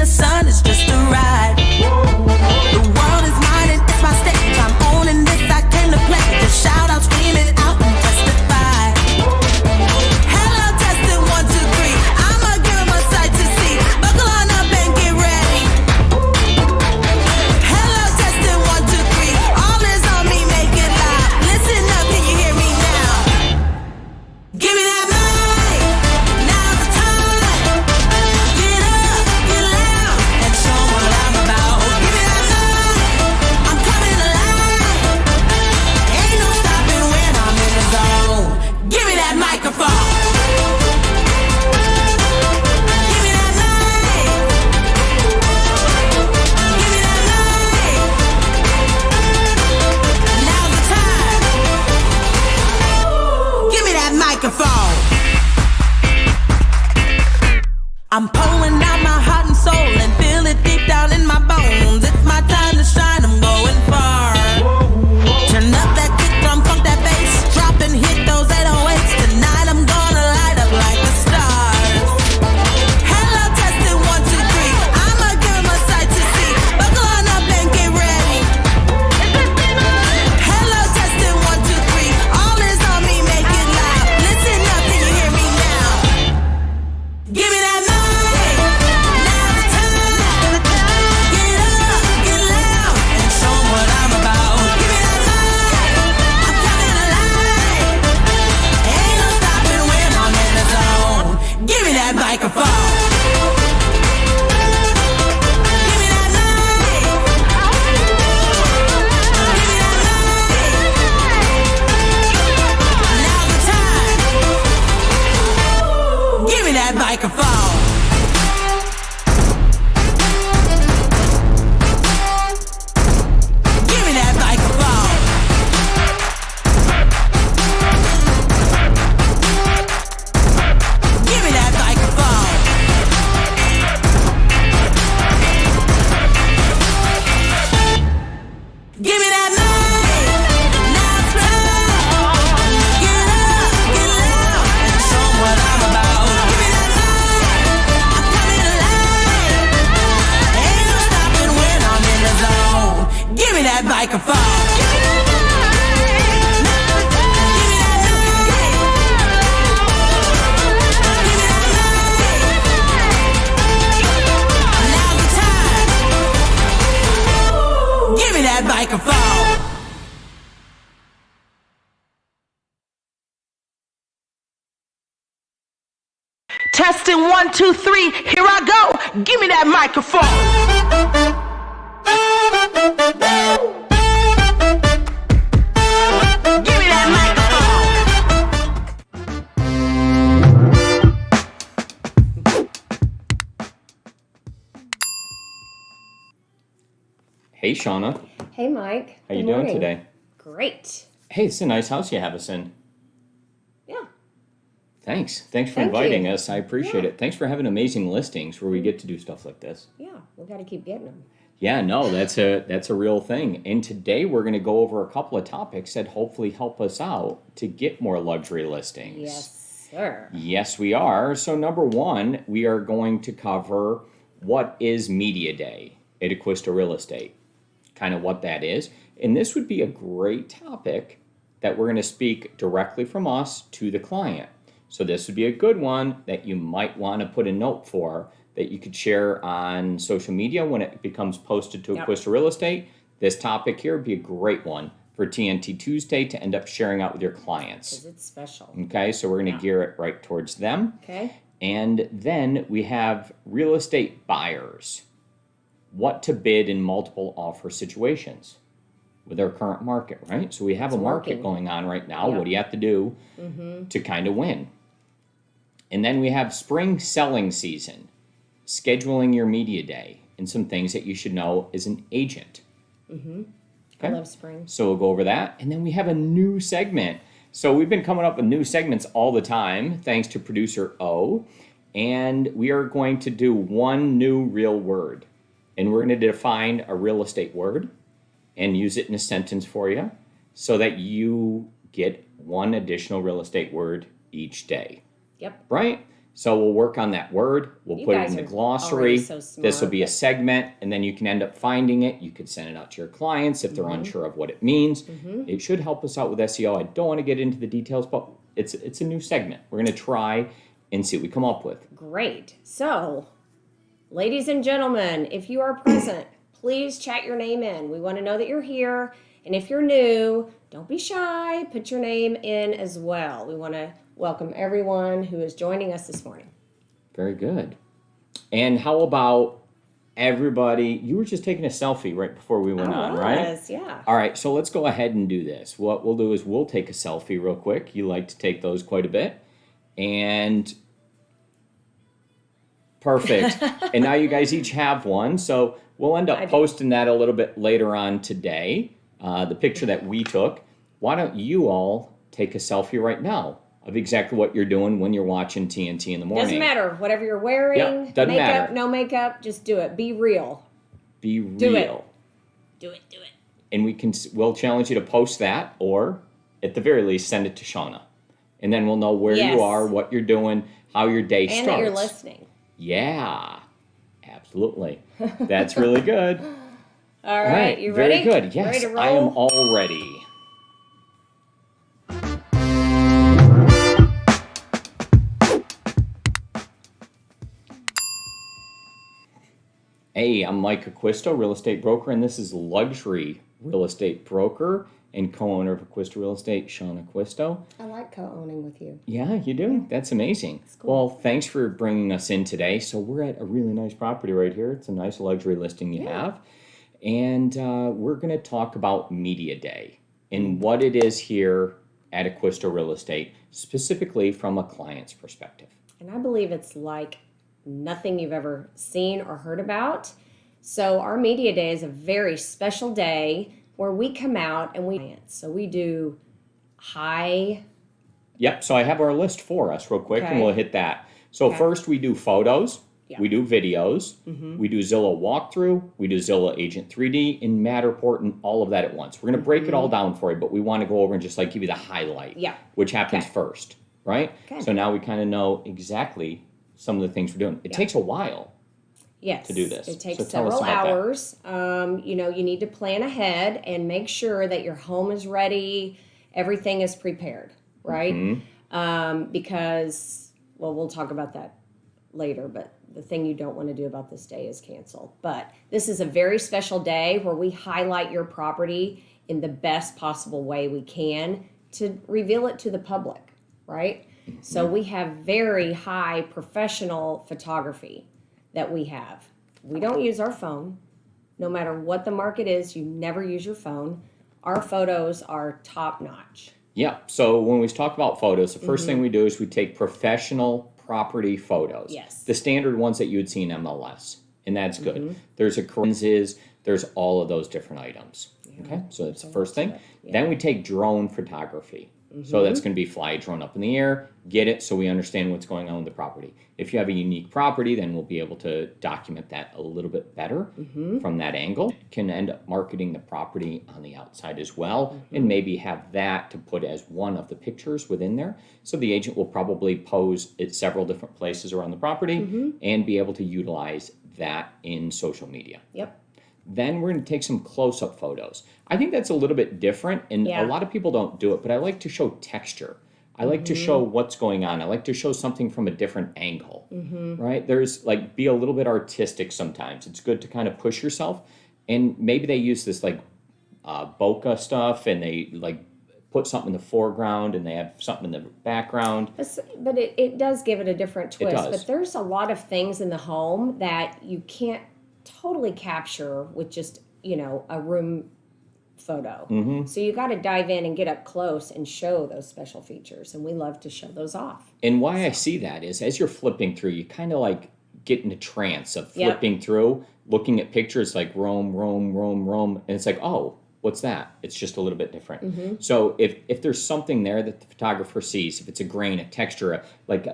the sun is just a ride. The world is mine and it's my stage. I'm owning this, I came to play. Just shout out, scream it out and testify. Hello, testing 1, 2, 3. I'ma give 'em a sight to see. Buckle on up and get ready. Hello, testing 1, 2, 3. All is on me, make it loud. Listen up, can you hear me now? Give me that mic. Now's the time. Get up, get loud, and show 'em what I'm about. Give me that mic. I'm coming alive. Ain't no stopping when I'm in the zone. Give me that microphone. Give me that mic. Give me that mic. Now's the time. Give me that microphone. I'm pouring out my heart and soul and feel it deep down in my bones. It's my time to shine, I'm going far. Turn up that kick drum, funk that bass, drop and hit those 808s. Tonight I'm gonna light up like the stars. Hello, testing 1, 2, 3. I'ma give 'em a sight to see. Buckle on up and get ready. Hello, testing 1, 2, 3. All is on me, make it loud. Listen up, can you hear me now? Give me that mic. Now's the time. Get up, get loud, and show 'em what I'm about. Give me that mic. I'm coming alive. Ain't no stopping when I'm in the zone. Give me that microphone. Give me that mic. Give me that mic. Now's the time. Give me that microphone. Give me that microphone. Give me that microphone. Give me that mic. Now's the time. Get up, get loud, and show 'em what I'm about. Give me that mic. I'm coming alive. Ain't no stopping when I'm in the zone. Give me that microphone. Give me that mic. Give me that mic. Give me that mic. Now's the time. Give me that microphone. Testing 1, 2, 3. Here I go. Give me that microphone. Give me that microphone. Hey, Shana. Hey, Mike. How you Good doing morning. today? Great. Hey, it's a nice house you have us in. Yeah. Thanks for Thank inviting you. us. I appreciate Yeah. it. Thanks for having amazing listings where we get to do stuff like this. Yeah. We got to keep getting them. Yeah, no, that's a real thing. And today we're going to go over a couple of topics that hopefully help us out to get more luxury listings. Yes, sir. Yes, we are. So number one, we are going to cover what is Media Day at Acquisto Real Estate, kind of what that is. And this would be a great topic that we're going to speak directly from us to the client. So this would be a good one that you might want to put a note for that you could share on social media when it becomes posted to Yep. Acquisto Real Estate. This topic here would be a great one for TNT Tuesday to end up sharing out with your clients. Because it's special. Okay, so we're going to gear it right towards them. Okay. And then we have real estate buyers. What to bid in multiple offer situations with our current market, right? So we have It's a market working. going on right now. Yep. What do you have to do to kind of win? And then we have spring selling season, scheduling your media day, and some things that you should know as an agent. I love spring. So we'll go over that. And then we have a new segment. So we've been coming up with new segments all the time, thanks to producer O. And we are going to do one new real word. And we're going to define a real estate word and use it in a sentence for you so that you get one additional real estate word each day. Yep. Right? So we'll work on that word. We'll You put it guys in the are glossary. already so smart, This will be a but- segment, and then you can end up finding it. You could send it out to your clients if they're unsure of what it means. It should help us out with SEO. I don't want to get into the details, but it's a new segment. We're going to try and see what we come up with. Great. So, ladies and gentlemen, if you are present, please chat your name in. We want to know that you're here. And if you're new, don't be shy. Put your name in as well. We want to welcome everyone who is joining us this morning. Very good. And how about everybody? You were just taking a selfie right before we went on, right? Yeah. All right, so let's go ahead and do this. What we'll do is we'll take a selfie real quick. You like to take those quite a bit. And perfect. And now you guys each have one. So we'll end up posting that a little bit later on today, the picture that we took. Why don't you all take a selfie right now of exactly what you're doing when you're watching TNT in the morning? Doesn't matter. Whatever you're wearing, Yep, doesn't makeup, matter. no makeup, just do it. Be real. Be Do it. real. Do it. And we'll challenge you to post that, or at the very least, send it to Shana. And then we'll know where Yes. you are, what you're doing, how your day And starts. that you're listening. Yeah, absolutely. That's really good. All right, you ready? Very good. Yes, Ready to roll? I am all ready. Hey, I'm Mike Acquisto, real estate broker, and this is luxury real estate broker and co-owner of Acquisto Real Estate, Shana Acquisto. I like co-owning with you. Yeah, you do. That's amazing. Well, thanks for bringing us in today. So we're at a really nice property right here. It's a nice luxury listing you have. And we're going to talk about Media Day and what it is here at Acquisto Real Estate, specifically from a client's perspective. And I believe it's like nothing you've ever seen or heard about. So our Media Day is a very special day where we come out and so we do high. Yep, so I have our list for us real quick, and Okay. we'll hit that. So first we do photos, Yeah. we do videos, we do Zillow walkthrough, we do Zillow Agent 3D, and Matterport, and all of that at once. We're going to break it all down for you, but we want to go over and just like give you the highlight, Yeah. which happens Okay. first, right? Okay. So now we kind of know exactly some of the things we're doing. It takes a while. Yes. To do this. It takes So tell us several about that. hours. You need to plan ahead and make sure that your home is ready, everything is prepared, right? Because, well, we'll talk about that later, but the thing you don't want to do about this day is cancel. But this is a very special day where we highlight your property in the best possible way we can to reveal it to the public, right? So we have very high professional photography that we have. We don't use our phone. No matter what the market is, you never use your phone. Our photos are top notch. Yeah, so when we talk about photos, the first thing we do is we take professional property photos. Yes. The standard ones that you would see in MLS, and that's good. There's a lenses, there's all of those different items. Okay, so that's the first thing. Then we take drone photography. So that's going to be fly a drone up in the air, get it so we understand what's going on with the property. If you have a unique property, then we'll be able to document that a little bit better from that angle. Can end up marketing the property on the outside as well, and maybe have that to put as one of the pictures within there. So the agent will probably pose at several different places around the property and be able to utilize that in social media. Yep. Then we're going to take some close-up photos. I think that's a little bit different, and Yeah. a lot of people don't do it, but I like to show texture. I like to show what's going on. I like to show something from a different angle, right? There's like, be a little bit artistic sometimes. It's good to kind of push yourself, and maybe they use this like bokeh stuff, and they like put something in the foreground, and they have something in the background. But it does give it a different twist. does. But there's a lot of things in the home that you can't totally capture with just, a room photo. So you got to dive in and get up close and show those special features. And we love to show those off. And why I see that is as you're flipping through, you kind of like get in a trance of flipping through, looking at pictures like Rome, and it's like, oh, what's that? It's just a little bit different. So if there's something there that the photographer sees, if it's a grain, a texture, like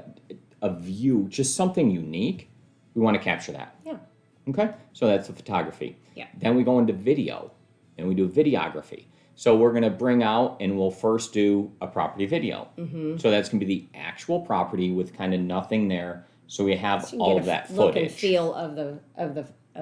a view, just something unique, we want to capture that. Yeah. Okay, so that's the photography. Yeah. Then we go into video, and we do videography. So we're going to bring out and we'll first do a property video. So that's going to be the actual property with kind of nothing there. So we have So you all get of that look and footage. feel of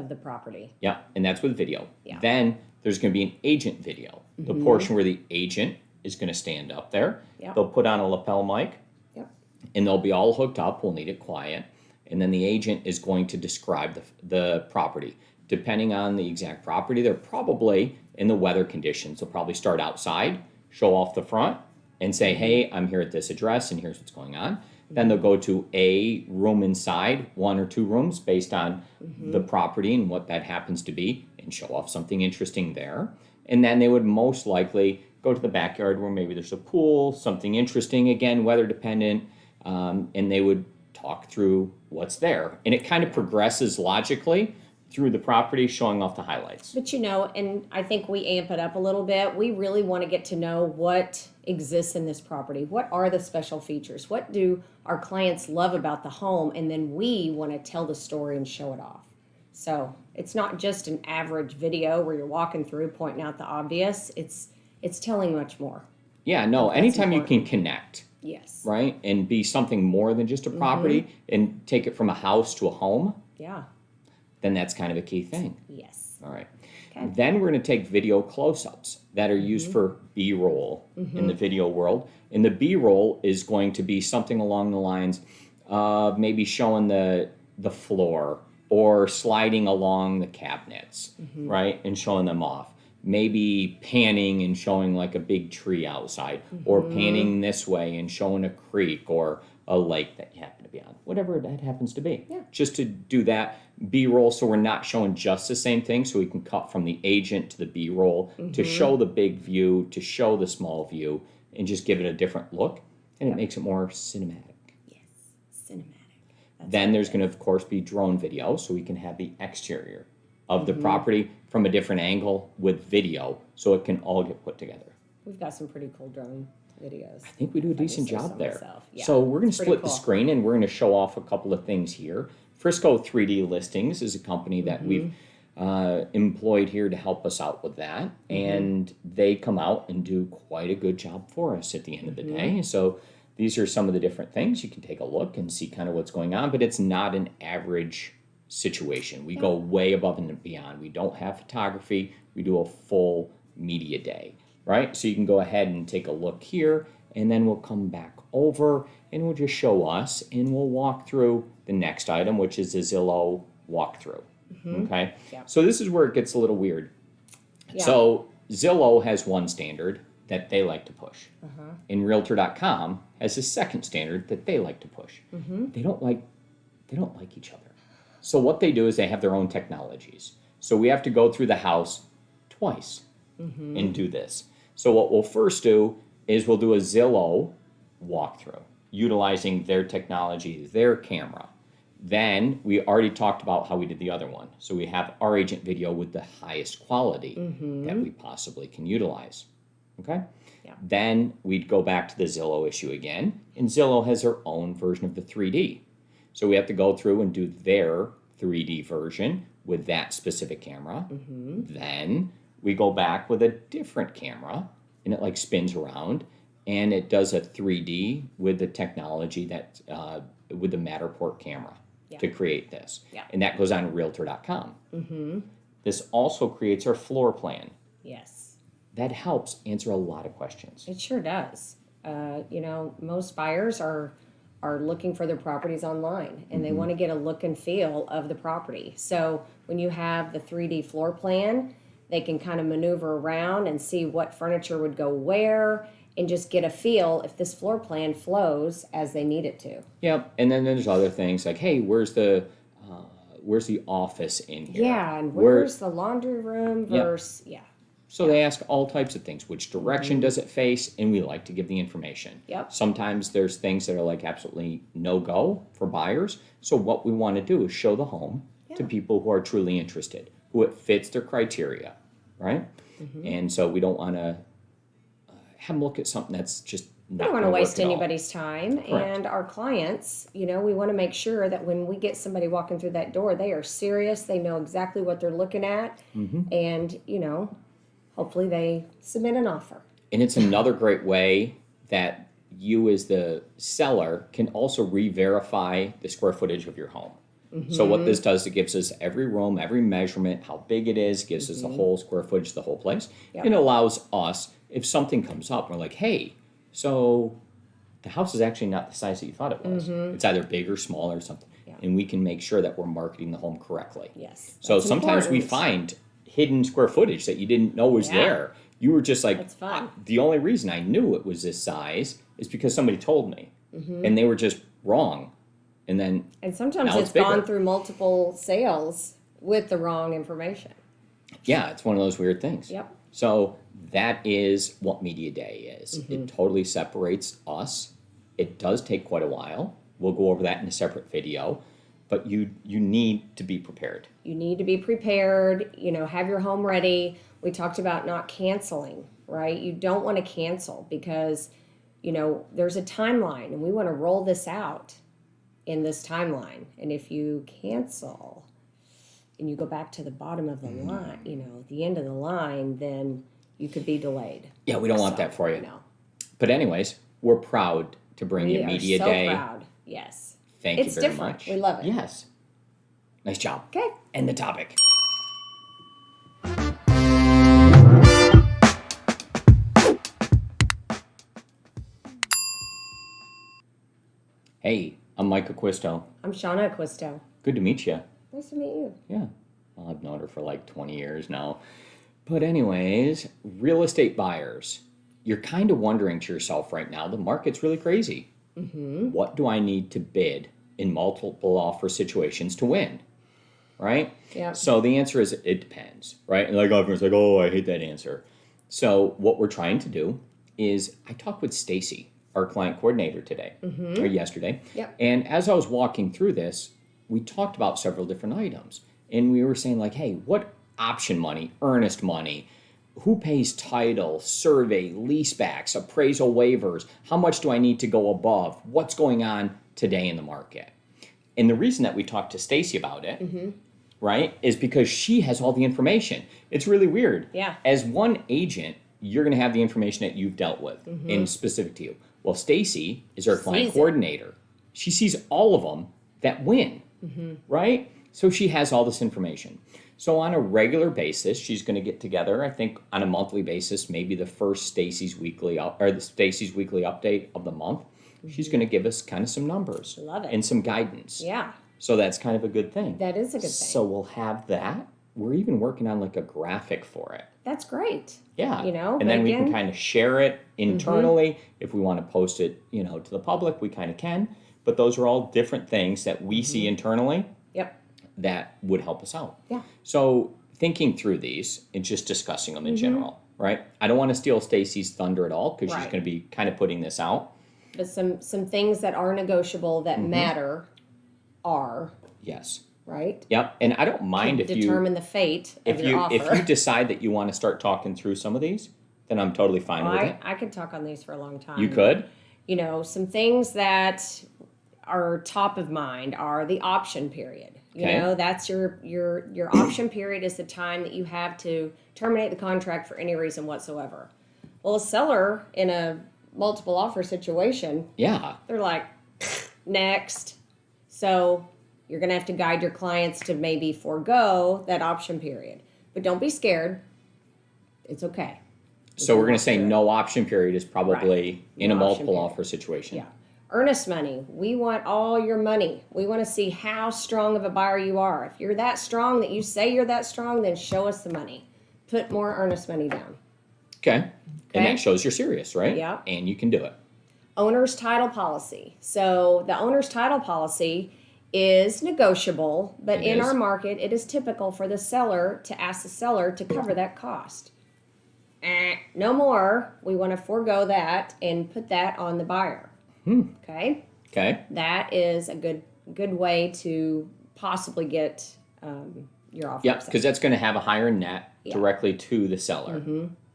the property. Yeah, and that's with video. Yeah. Then there's going to be an agent video, the portion where the agent is going to stand up there. Yep. They'll put on a lapel mic, Yep. and they'll be all hooked up. We'll need it quiet. And then the agent is going to describe the property. Depending on the exact property, they're probably in the weather conditions. They'll probably start outside, show off the front, and say, hey, I'm here at this address, and here's what's going on. Then they'll go to a room inside, 1 or 2 rooms, based on the property and what that happens to be, and show off something interesting there. And then they would most likely go to the backyard where maybe there's a pool, something interesting, again, weather dependent, and they would talk through what's there. And it kind of progresses logically through the property, showing off the highlights. But and I think we amp it up a little bit. We really want to get to know what exists in this property. What are the special features? What do our clients love about the home? And then we want to tell the story and show it off. So it's not just an average video where you're walking through pointing out the obvious. It's telling much more. Yeah, no, anytime you can connect, Yes. right, and be something more than just a property and take it from a house to a home, Yeah. then that's kind of a key thing. Yes. All right. Okay. Then we're going to take video close-ups that are used for B-roll in the video world. And the B-roll is going to be something along the lines of maybe showing the floor or sliding along the cabinets, right, and showing them off. Maybe panning and showing like a big tree outside, or panning this way and showing a creek or a lake that you happen to be on, whatever that happens to be. Yeah. Just to do that B-roll, so we're not showing just the same thing, so we can cut from the agent to the B-roll to show the big view, to show the small view, and just give it a different look, and it makes it more cinematic. Yes. Cinematic. That's Then what there's it going to, of course, be drone video, so we can have the exterior of the property from a different angle with video, so it can all get put together. We've got some pretty cool drone videos. I think we do a If I do decent say job so there. myself. Yeah, So we're going to it's pretty split the cool. screen, and we're going to show off a couple of things here. Frisco 3D Listings is a company that we've employed here to help us out with that, and they come out and do quite a good job for us at the end of the day. So these are some of the different things. You can take a look and see kind of what's going on, but it's not an average situation. We go way above and beyond. We don't have photography. We do a full media day, right? So you can go ahead and take a look here, and then we'll come back over and we'll just show us, and we'll walk through the next item, which is a Zillow walkthrough. Okay? Yeah. So this is where it gets a little weird. Yeah. So Zillow has one standard that they like to push. And Realtor.com has a second standard that they like to push. They don't like each other. So what they do is they have their own technologies. So we have to go through the house twice and do this. So what we'll first do is we'll do a Zillow walkthrough utilizing their technology, their camera. Then we already talked about how we did the other one. So we have our agent video with the highest quality that we possibly can utilize. Okay? Yeah. Then we'd go back to the Zillow issue again, and Zillow has their own version of the 3D. So we have to go through and do their 3D version with that specific camera. Then we go back with a different camera, and it like spins around, and it does a 3D with the technology that with the Matterport camera to create this. Yeah. And that goes on Realtor.com. This also creates our floor plan. Yes. That helps answer a lot of questions. It sure does. Most buyers are looking for their properties online, and they want to get a look and feel of the property. So when you have the 3D floor plan, they can kind of maneuver around and see what furniture would go where, and just get a feel if this floor plan flows as they need it to. Yep. And then there's other things like, hey, where's the office in here? Yeah, and where's the laundry room versus So they ask all types of things. Which direction does it face? And we like to give the information. Yep. Sometimes there's things that are like absolutely no-go for buyers. So what we want to do is show the home to people who are truly interested, who it fits their criteria, right? And so we don't want to have them look at something that's just We not don't want to gonna waste work at all. anybody's time. Correct. And our clients, we want to make sure that when we get somebody walking through that door, they are serious. They know exactly what they're looking at. And, hopefully they submit an offer. And it's another great way that you as the seller can also re-verify the square footage of your home. So what this does, it gives us every room, every measurement, how big it is, gives us the whole square footage, the whole place. Yep. And it allows us, if something comes up, we're like, hey, so the house is actually not the size that you thought it was. It's either big or small or something. Yeah. And we can make sure that we're marketing the home correctly. Yes. So that's sometimes we important. find hidden square footage that you didn't know was Yeah. there. You were just like, That's fun. the only reason I knew it was this size is because somebody told me. And they were just wrong. And then And sometimes now it's bigger. gone through multiple sales with the wrong information. Yeah, it's one of those weird things. Yep. So that is what Media Day is. Mm-hmm. It totally separates us. It does take quite a while. We'll go over that in a separate video. But you need to be prepared. You need to be prepared, have your home ready. We talked about not canceling, right? You don't want to cancel because, there's a timeline and we want to roll this out in this timeline. And if you cancel and you go back to the bottom of the line, the end of the line, then you could be delayed. Yeah, we don't want that for you. No. But anyways, we're proud to bring We you are Media so Day. proud. Yes. Thank you It's very different. much. We love it. Yes. Nice job. Okay. End the topic. Hey, I'm Mike Acquisto. I'm Shana Acquisto. Good to meet you. Nice to meet you. Yeah. Well, I've known her for like 20 years now. But anyways, real estate buyers, you're kind of wondering to yourself right now, the market's really crazy. What do I need to bid in multiple offer situations to win? Right? Yeah. So the answer is it depends, right? And like everyone's like, oh, I hate that answer. So what we're trying to do is I talked with Stacey, our client coordinator today or yesterday. Yep. And as I was walking through this, we talked about several different items. And we were saying like, hey, what option money, earnest money, who pays title, survey, leasebacks, appraisal waivers? How much do I need to go above? What's going on today in the market? And the reason that we talked to Stacey about it, right, is because she has all the information. It's really weird. Yeah. As one agent, you're going to have the information that you've dealt with and specific to you. Well, Stacey is our client Sees it. coordinator. She sees all of them that win, right? So she has all this information. So on a regular basis, she's going to get together, I think on a monthly basis, maybe the first Stacey's weekly update of the month. She's going to give us kind of some numbers. Love it. And some guidance. Yeah. So that's kind of a good thing. That is a good thing. So we'll have that. We're even working on like a graphic for it. That's great. Yeah. And and then we can again- kind of share it internally. If we want to post it, to the public, we kind of can. But those are all different things that we see internally Yep. that would help us out. Yeah. So thinking through these and just discussing them in general, right? I don't want to steal Stacey's thunder at all because she's Right. going to be kind of putting this out. But some things that are negotiable that matter are, Yes. right? Yep. And I don't mind if Determine the fate of if your you offer. if you decide that you want to start talking through some of these, then I'm totally fine with it. I could talk on these for a long time. You could? Some things that are top of mind are the option period. Okay. That's your option period is the time that you have to terminate the contract for any reason whatsoever. Well, a seller in a multiple offer situation, Yeah. they're like, next. So you're going to have to guide your clients to maybe forego that option period. But don't be scared. It's okay. So we're going to say through it. no option period is probably in a No option multiple period. offer situation. Yeah. Earnest money. We want all your money. We want to see how strong of a buyer you are. If you're that strong that you say you're that strong, then show us the money. Put more earnest money down. Okay. And Okay. that shows you're serious, right? Yeah. And you can do it. Owner's title policy. So the owner's title policy is negotiable, but It in is. our market, it is typical for the seller to ask the seller to cover that cost. No more. We want to forego that and put that on the buyer. Okay? Okay. That is a good way to possibly get your offer. Yep. accepted. Because that's going to have a higher net directly to the seller.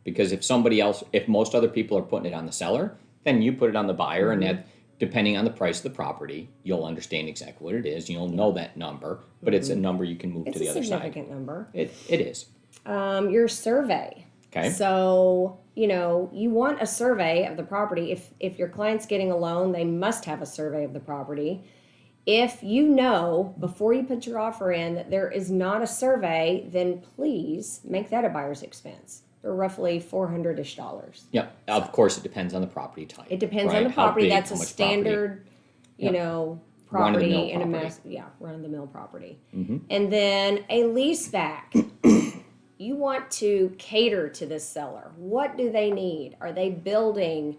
Because if most other people are putting it on the seller, then you put it on the buyer, and that, depending on the price of the property, you'll understand exactly what it is. You'll know that number, but it's a number you can move It's to the a other side. significant number. It is. Your survey. Okay. So, you want a survey of the property. If your client's getting a loan, they must have a survey of the property. If you know before you put your offer in that there is not a survey, then please make that a buyer's expense. They're roughly $400-ish. Yep. Of course, it depends on the property type. It depends right? on the How property. big, That's how a much standard, Run-of-the-mill property in a property. run-of-the-mill property. Mm-hmm. And then a lease back. You want to cater to this seller. What do they need? Are they building?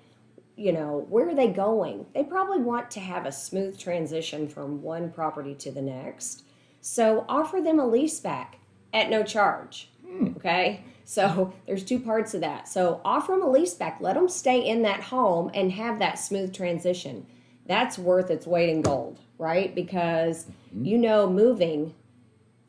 Where are they going? They probably want to have a smooth transition from one property to the next. So offer them a lease back at no charge. Okay? So there's two parts of that. So offer them a lease back. Let them stay in that home and have that smooth transition. That's worth its weight in gold, right? Because moving,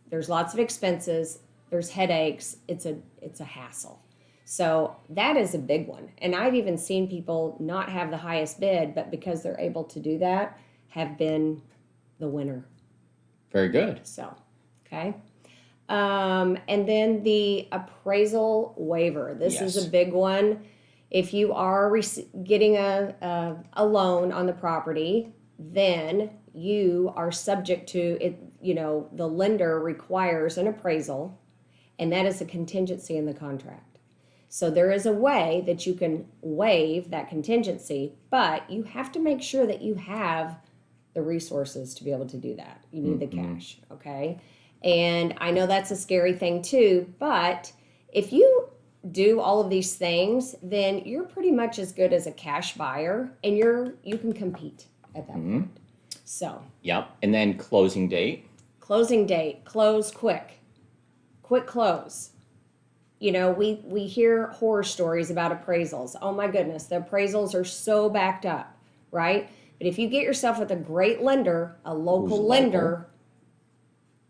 there's lots of expenses, there's headaches, it's a hassle. So that is a big one. And I've even seen people not have the highest bid, but because they're able to do that, have been the winner. Very good. So, okay. And then the appraisal waiver. This is Yes. a big one. If you are getting a loan on the property, then you are subject to it. The lender requires an appraisal, and that is a contingency in the contract. So there is a way that you can waive that contingency, but you have to make sure that you have the resources to be able to do that. You need the cash, okay? And I know that's a scary thing too, but if you do all of these things, then you're pretty much as good as a cash buyer, and you can compete at that point. So, Yep. And then closing date. closing date, close quick close. We hear horror stories about appraisals. Oh my goodness, the appraisals are so backed up, right? But if you get yourself with a great lender, a local lender,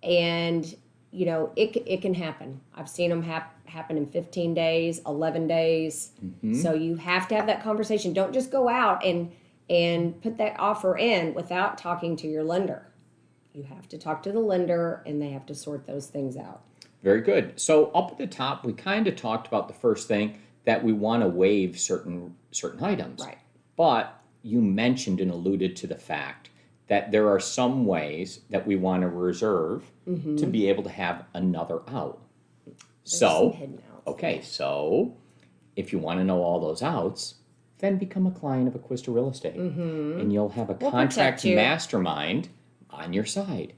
and it can happen. I've seen them happen in 15 days, 11 days. So you have to have that conversation. Don't just go out and put that offer in without talking to your lender. You have to talk to the lender, and they have to sort those things out. Very good. So up at the top, we kind of talked about the first thing, that we want to waive certain items. Right. But you mentioned and alluded to the fact that there are some ways that we want to reserve to be able to have another out. Some hidden outs. Okay, so if you want to know all those outs, then become a client of Acquisto Real Estate. And you'll have a contract protect you. mastermind on your side.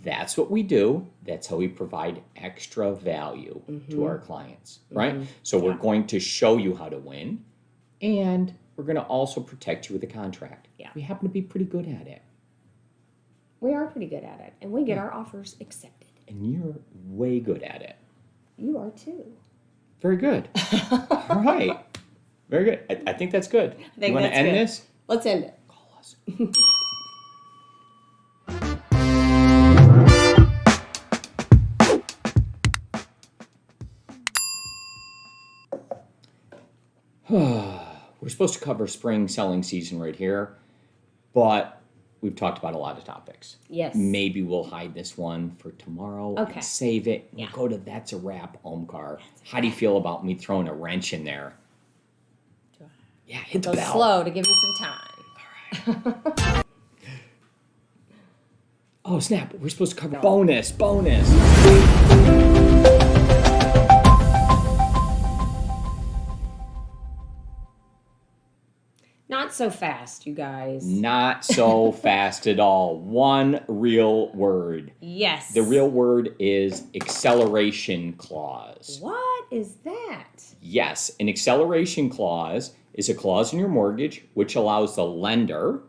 That's what we do. That's how we provide extra value to our clients, right? So we're going to show you how to win, and we're going to also protect you with a contract. Yeah. We happen to be pretty good at it. We are pretty good at it, and we get our offers accepted. And you're way good at it. You are too. Very good. All right. Very good. I think that's good. think you want to that's end good. this? Let's end it. Call us. We're supposed to cover spring selling season right here, but we've talked about a lot of topics. Yes. Maybe we'll hide this one for tomorrow. Okay. And save it. Yeah. We'll go to That's a Wrap, Omkar. How do you feel about me throwing a wrench in there? Yeah, hit the Go bell. slow to give me some time. Oh, snap. We're supposed to cover bonus. Not so fast, you guys. Not so fast at all. One real word. Yes. The real word is acceleration clause. What is that? Yes, an acceleration clause is a clause in your mortgage which allows the lender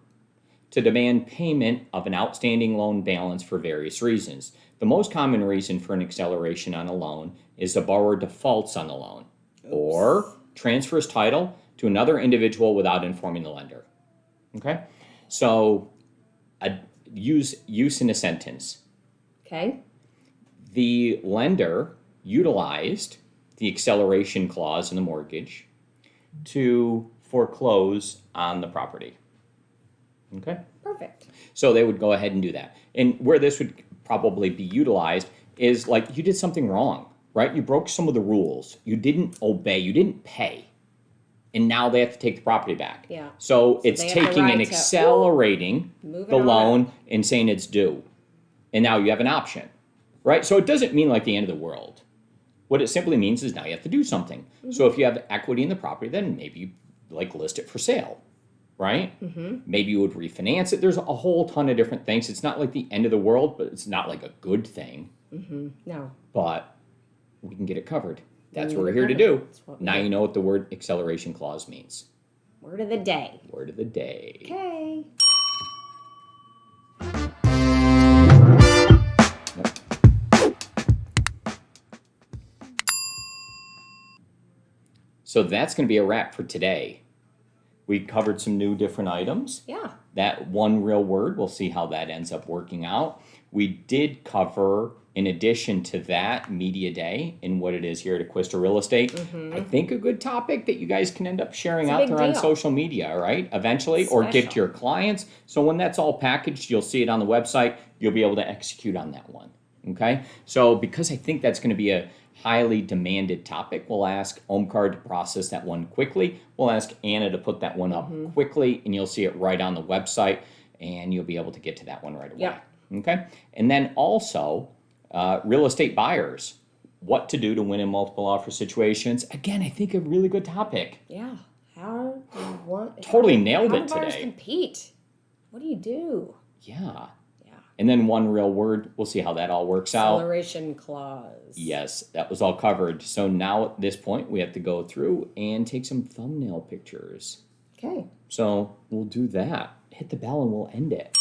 to demand payment of an outstanding loan balance for various reasons. The most common reason for an acceleration on a loan is the borrower defaults on the loan or transfers title to another individual without informing the lender. Okay? So, use in a sentence. Okay. The lender utilized the acceleration clause in the mortgage to foreclose on the property. Okay? Perfect. So they would go ahead and do that. And where this would probably be utilized is like you did something wrong, right? You broke some of the rules. You didn't obey. You didn't pay. And now they have to take the property back. Yeah. So it's they have the taking right and to, accelerating move it the on loan up. and saying it's due. And now you have an option, right? So it doesn't mean like the end of the world. What it simply means is now you have to do something. So if you have equity in the property, then maybe you like list it for sale, right? Maybe you would refinance it. There's a whole ton of different things. It's not like the end of the world, but it's not like a good thing. No. But we can get it covered. That's can what we're get here it to covered. do. That's what we Now do. you know what the word acceleration clause means. Word of the day. Word of the day. Okay. So that's going to be a wrap for today. We covered some new different items. Yeah. That one real word, we'll see how that ends up working out. We did cover, in addition to that, Media Day and what it is here at Acquisto Real Estate. I think a good topic that you guys can end up sharing It's a out big there on deal. social media, right? Eventually, or give to Special. your clients. So when that's all packaged, you'll see it on the website. You'll be able to execute on that one. Okay? So because I think that's going to be a highly demanded topic, we'll ask Omkar to process that one quickly. We'll ask Anna to put that one up quickly, and you'll see it right on the website, and you'll be able to get to that one right away. Yep. Okay? And then also, real estate buyers, what to do to win in multiple offer situations. Again, I think a really good topic. Yeah. How do you want? Totally how, nailed how it do buyers today. compete? What do you do? Yeah. Yeah. And then one real word, we'll see how that all works out. Acceleration clause. Yes, that was all covered. So now at this point, we have to go through and take some thumbnail pictures. Okay. So we'll do that. Hit the bell and we'll end it.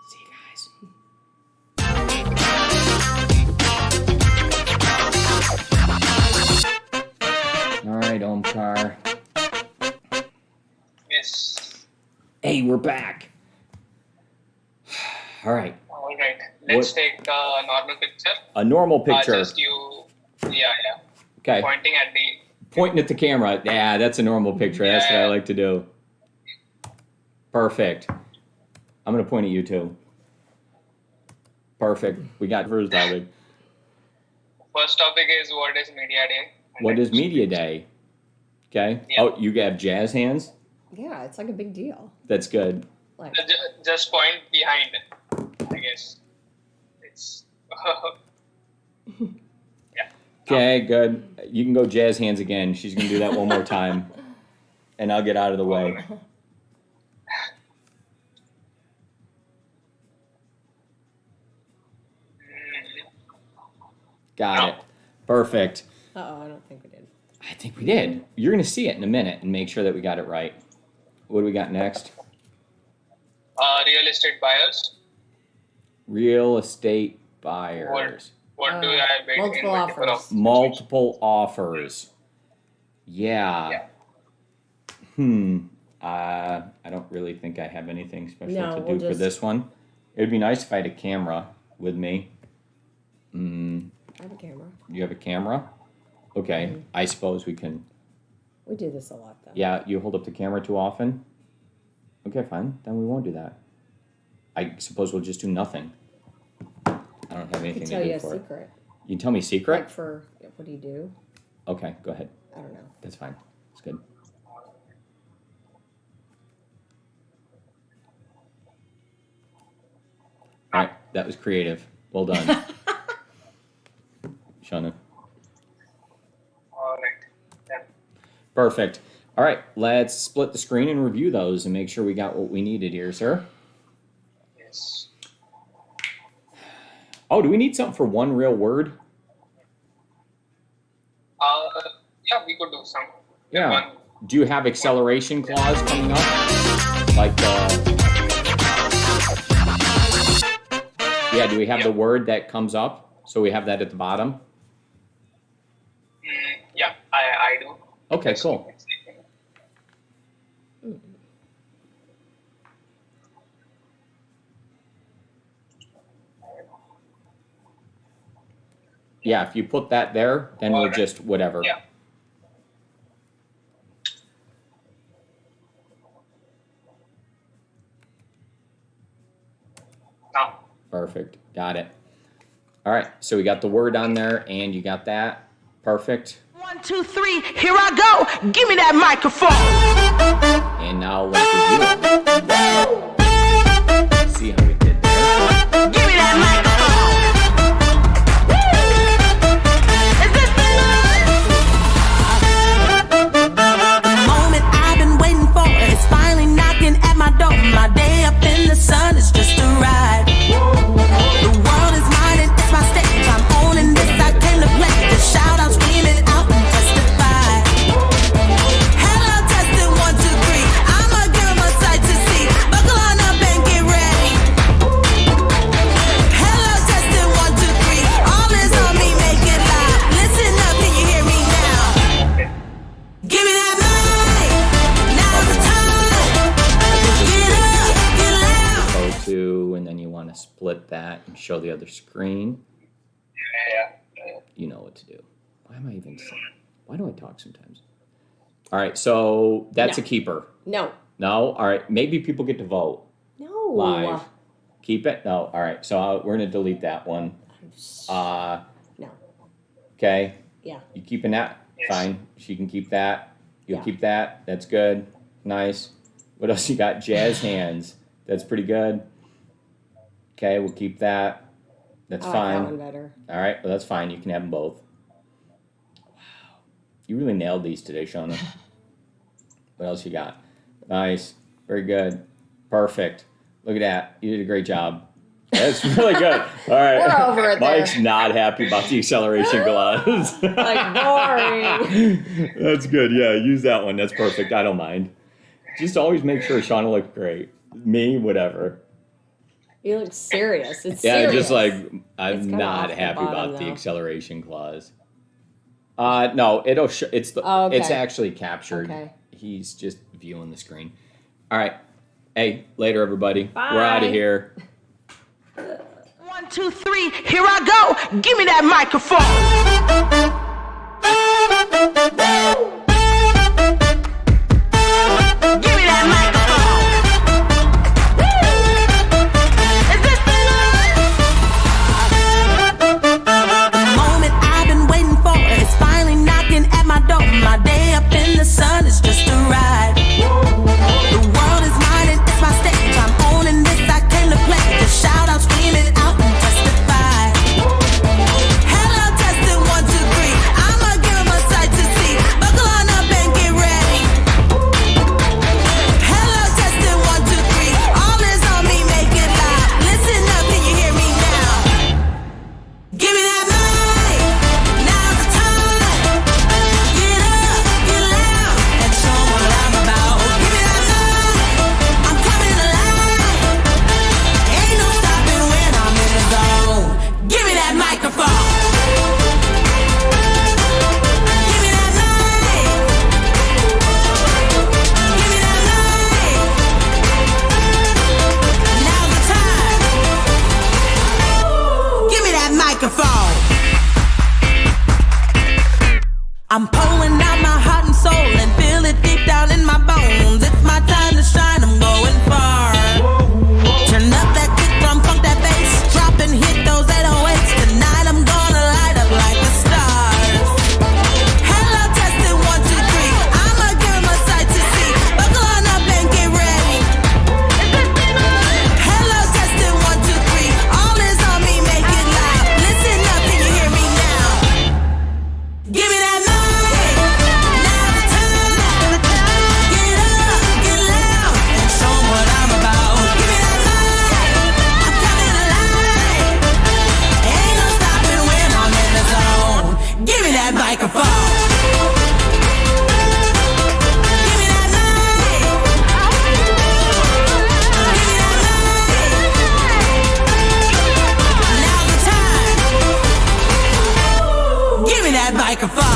See you guys. All right, Omkar. Yes. Hey, we're back. All right, All right. Let's What- take a normal picture. a normal picture. Just you. Yeah. Okay, Pointing at the. pointing at the camera. Yeah, that's a normal picture. That's what I Yeah. like to do. Perfect. I'm gonna point at you too. Perfect. We got first topic. First topic is what is media day. And What is then- media day? Okay. Yeah. Oh, you have jazz hands. Yeah, it's like a big deal. That's good. Like, Just point behind. I guess. It's. Yeah. Okay, good. You can go jazz hands again. She's gonna do that one more time, and I'll get out of the way. Got it. Perfect. uh-oh, I don't think we did. I think we did. You're gonna see it in a minute and make sure that we got it right. What do we got next? Real estate buyers. Real estate buyers. What do you have in multiple multiple offers. Multiple offers. Yeah. Yeah. I don't really think I have anything special No, to do we'll for just- this one. It'd be nice if I had a camera with me. I have a camera. You have a camera? Okay, I suppose we can. We do this a lot, though. Yeah, you hold up the camera too often? Okay, fine. Then we won't do that. I suppose we'll just do nothing. I don't have I anything can to tell do you a for it. secret. You can tell me secret? Like for, what do you do? Okay, go ahead. I don't know. That's fine. It's good. All right, that was creative. Well done. Shana. All right. Yeah. Perfect. All right, let's split the screen and review those and make sure we got what we needed here, sir. Yes. Oh, do we need something for one real word? Yeah, we could do some. Yeah. One. Do you have acceleration clause coming up? Like yeah, do we have the word that comes up? So we have that at the bottom? Yeah, I do. Okay, cool. Yeah, if you put that there, then we'll Alright. just whatever. Yeah. Now. Perfect. Got it. All right, so we got the word on there, and you got that. Perfect. 1, 2, 3, here I go. Give me that microphone. And now let's review it. See how we did there. Give me that microphone. Is this The moment I've been waiting for is finally knocking at my door. My day up in the sun is just a ride. The world is mine and it's my stage. I'm owning this. I came to play. Just shout out, scream it out, and testify. Hello, testing 1, 2, 3. I'ma give 'em a sight to see. Buckle on up and get ready. Hello, testing 1, 2, 3. All is on me, make it loud. Listen up, can you hear me now? Give me that mic. Now's the time. Get up, get loud. Go to, and then you want to split that and show the other screen. Yeah. You know what to do. Why am I even saying? Why do I talk sometimes? All right, so that's No. a keeper. No. No? All right, maybe people get to vote No. live. Keep it? No. All right, so we're going to delete that one. No. Okay, Yeah. you keeping that? Yes. Fine. She can keep that. You'll Yeah. keep that. That's good. Nice. What else you got? Jazz hands. That's pretty good. Okay, we'll keep that. That's I like that one fine. better. All right, well, that's fine. You can have them both. Wow. You really nailed these today, Shana. What else you got? Nice. Very good. Perfect. Look at that. You did a great job. That's really good. All right. We're over it there. Mike's not happy about the acceleration glass. Like boring. That's good. Yeah, use that one. That's perfect. I don't mind. Just always make sure Shauna looks great. Me, whatever. You look serious. It's Yeah, serious. just like It's I'm kinda not off the happy bottom, about the though. acceleration clause. No, it'll it's the Oh, okay. it's actually captured. Okay. He's just viewing the screen. All right. Hey, later everybody. Bye. We're out of here. 1, 2, 3, here I go. Give me that microphone. Give me that microphone. Is this The moment I've been waiting for is finally knocking at my door. My day up in the sun is just a ride. The world is mine and it's my stage. I'm owning this. I came to play. Just shout out, scream it out, and testify. Hello, testing 1, 2, 3. I'ma give 'em a sight to see. Buckle on up and get ready. Hello, testing 1, 2, 3. All is on me, make it loud. Listen up, can you hear me now? Give me that mic. Now's the time. Get up, get loud, and show 'em what I'm about. Give me that mic. I'm coming alive. Ain't no stopping when I'm in the zone. Give me that microphone. Give me that mic. Give me that mic. Now's the time. Give me that microphone. I'm pulling out my heart and soul and feel it deep down in my bones. It's my time to shine, I'm going far. Turn up that kick drum, funk that bass, drop and hit those 808s. Tonight I'm gonna light up like the stars. Hello, testing 1, 2, 3. I'ma give 'em a sight to see. Buckle on up and get ready. Hello, testing 1, 2, 3. All is on me, make it loud. Listen up, can you hear me now? Give me that mic. Now's the time. Get up, get loud, and show 'em what I'm about. Give me that mic. I'm coming alive. Ain't no stopping when I'm in the zone. Give me that microphone. Give me that mic. Give me that mic. Now's the time. Give me that microphone.